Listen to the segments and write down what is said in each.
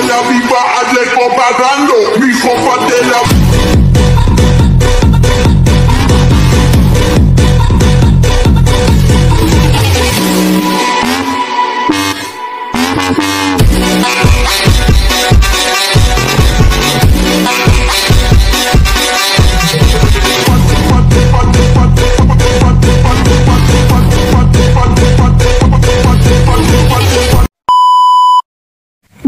la viva Atletico pagando, mi copa de la.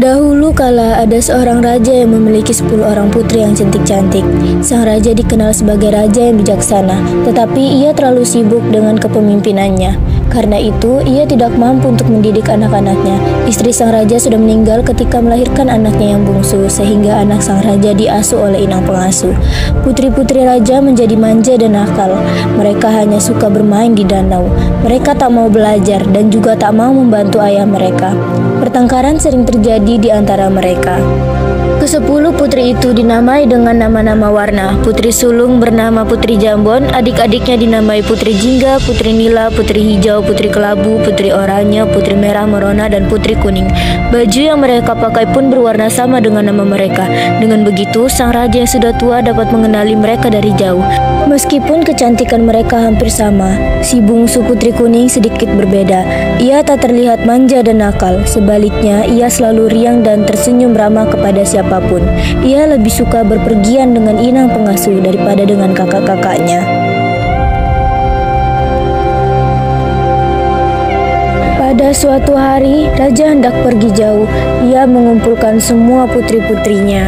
Dahulu kala ada seorang raja yang memiliki 10 orang putri yang cantik-cantik. Sang raja dikenal sebagai raja yang bijaksana, tetapi ia terlalu sibuk dengan kepemimpinannya. Karena itu, ia tidak mampu untuk mendidik anak-anaknya. Istri sang raja sudah meninggal ketika melahirkan anaknya yang bungsu, sehingga anak sang raja diasuh oleh inang pengasuh. Putri-putri raja menjadi manja dan nakal. Mereka hanya suka bermain di danau. Mereka tak mau belajar dan juga tak mau membantu ayah mereka. Pertengkaran sering terjadi di antara mereka. Ke-10 putri itu dinamai dengan nama-nama warna. Putri sulung bernama Putri Jambon, adik-adiknya dinamai Putri Jingga, Putri Nila, Putri Hijau, Putri Kelabu, Putri Oranye, Putri Merah Merona, dan Putri Kuning. Baju yang mereka pakai pun berwarna sama dengan nama mereka. Dengan begitu, sang raja yang sudah tua dapat mengenali mereka dari jauh. Meskipun kecantikan mereka hampir sama, si bungsu Putri Kuning sedikit berbeda. Ia tak terlihat manja dan nakal. Sebaliknya, ia selalu riang dan tersenyum ramah kepada siapapun. Ia lebih suka berpergian dengan inang pengasuh daripada dengan kakak-kakaknya. Pada suatu hari, raja hendak pergi jauh. Ia mengumpulkan semua putri-putrinya.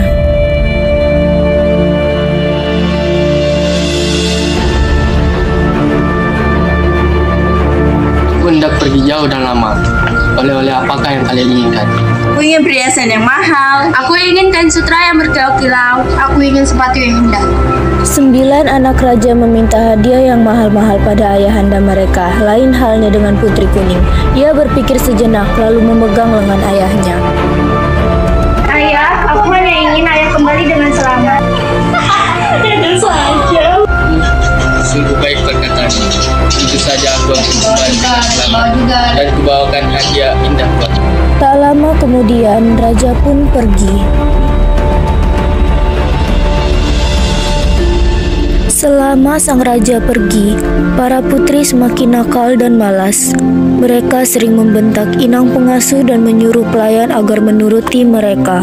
Aku hendak pergi jauh dan lama. Oleh-oleh apakah yang kalian inginkan? Aku ingin perhiasan yang mahal. Aku ingin kain sutra yang berkilau-kilau. Aku ingin sepatu yang indah. 9 anak raja meminta hadiah yang mahal-mahal pada ayahanda mereka. Lain halnya dengan Putri Kuning. Ia berpikir sejenak lalu memegang lengan ayahnya. Ayah, aku hanya ingin ayah kembali dengan selamat. Tentu saja. Sungguh baik perkataanmu. Tentu saja aku akan kembali dengan selamat dan kubawakan hadiah indah buat. Tak lama kemudian, raja pun pergi. Selama sang raja pergi, para putri semakin nakal dan malas. Mereka sering membentak inang pengasuh dan menyuruh pelayan agar menuruti mereka.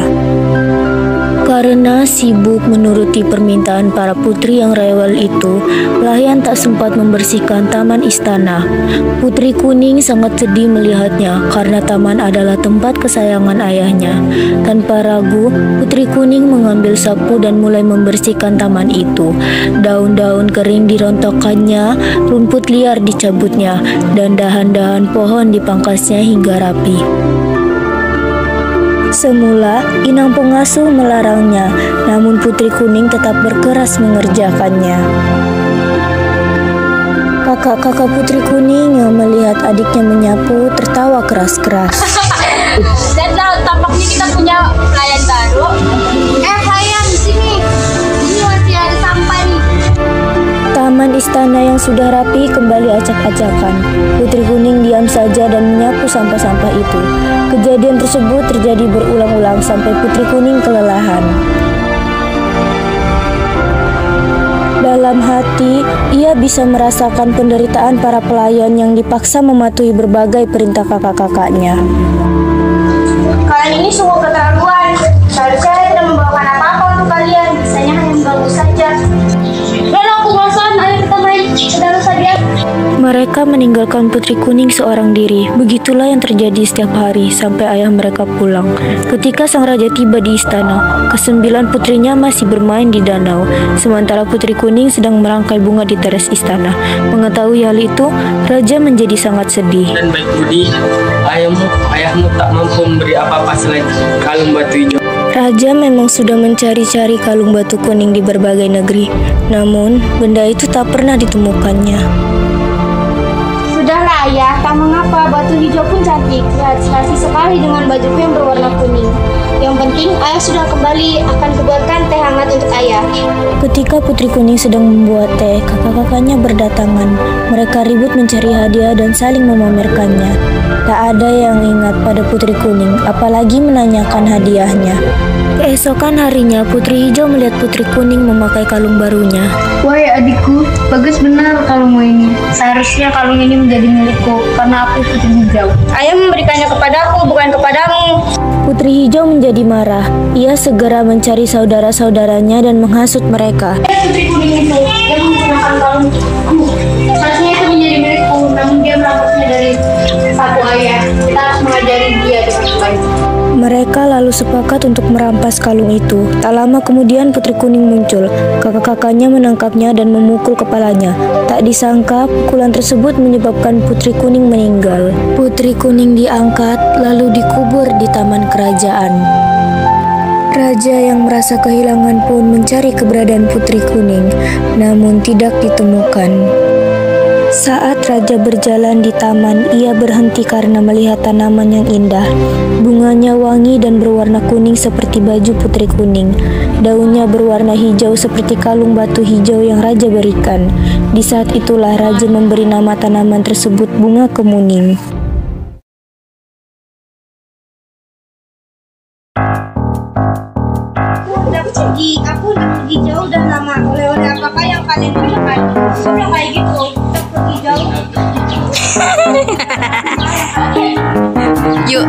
Karena sibuk menuruti permintaan para putri yang rewel itu, pelayan tak sempat membersihkan taman istana. Putri Kuning sangat sedih melihatnya karena taman adalah tempat kesayangan ayahnya. Tanpa ragu, Putri Kuning mengambil sapu dan mulai membersihkan taman itu. Daun-daun kering dirontokkannya, rumput liar dicabutnya, dan dahan-dahan pohon dipangkasnya hingga rapi. Semula, inang pengasuh melarangnya, namun Putri Kuning tetap berkeras mengerjakannya. Kakak-kakak Putri Kuning yang melihat adiknya menyapu tertawa keras-keras. Dan tampaknya kita punya pelayan baru. Pelayan di sini. Ini masih ada sampah nih. Taman istana yang sudah rapi kembali acak-acakan. Putri Kuning diam saja dan menyapu sampah-sampah itu. Kejadian tersebut terjadi berulang-ulang sampai Putri Kuning kelelahan. Dalam hati, ia bisa merasakan penderitaan para pelayan yang dipaksa mematuhi berbagai perintah kakak-kakaknya. Kalian ini sungguh keterlaluan. Seharusnya saya tidak membawakan apa-apa untuk kalian. Bisanya hanya mengganggu saja. Dan aku bosan, ayo kita main ke dalam saja. Mereka meninggalkan Putri Kuning seorang diri. Begitulah yang terjadi setiap hari sampai ayah mereka pulang. Ketika sang raja tiba di istana, ke-9 putrinya masih bermain di danau, sementara Putri Kuning sedang merangkai bunga di teras istana. Mengetahui hal itu, raja menjadi sangat sedih. Dan baik budi, ayahmu tak mampu memberi apa-apa selain kalung batu hijau. Raja memang sudah mencari-cari kalung batu kuning di berbagai negeri, namun benda itu tak pernah ditemukannya. Sudahlah ayah, tak mengapa, batu hijau pun cantik. Lihat, serasi sekali dengan bajuku yang berwarna kuning. Yang penting ayah sudah kembali, akan kubuatkan teh hangat untuk ayah. Ketika Putri Kuning sedang membuat teh, kakak-kakaknya berdatangan. Mereka ribut mencari hadiah dan saling memamerkannya. Tak ada yang ingat pada Putri Kuning, apalagi menanyakan hadiahnya. Keesokan harinya, Putri Hijau melihat Putri Kuning memakai kalung barunya. Wahai adikku, bagus benar kalungmu ini. Seharusnya kalung ini menjadi milikku karena aku Putri Hijau. Ayah memberikannya kepadaku, bukan kepadamu. Putri Hijau menjadi marah. Ia segera mencari saudara-saudaranya dan menghasut mereka. Putri Kuning itu, dia menggunakan kalungku. Seharusnya itu menjadi milikku, namun dia merampas dari satu ayah. Kita harus mengajari dia dengan baik. Mereka lalu sepakat untuk merampas kalung itu. Tak lama kemudian Putri Kuning muncul. Kakak-kakaknya menangkapnya dan memukul kepalanya. Tak disangka pukulan tersebut menyebabkan Putri Kuning meninggal. Putri Kuning diangkat lalu dikubur di taman kerajaan. Raja yang merasa kehilangan pun mencari keberadaan Putri Kuning, namun tidak ditemukan. Saat Raja berjalan di taman, ia berhenti karena melihat tanaman yang indah. Bunganya wangi dan berwarna kuning seperti baju Putri Kuning. Daunnya berwarna hijau seperti kalung batu hijau yang Raja berikan. Di saat itulah Raja memberi nama tanaman tersebut Bunga Kemuning. Aku udah pergi jauh udah lama. Oleh-oleh apakah yang kalian berikan? Aku bilang kayak gitu. Kita pergi jauh. Yuk.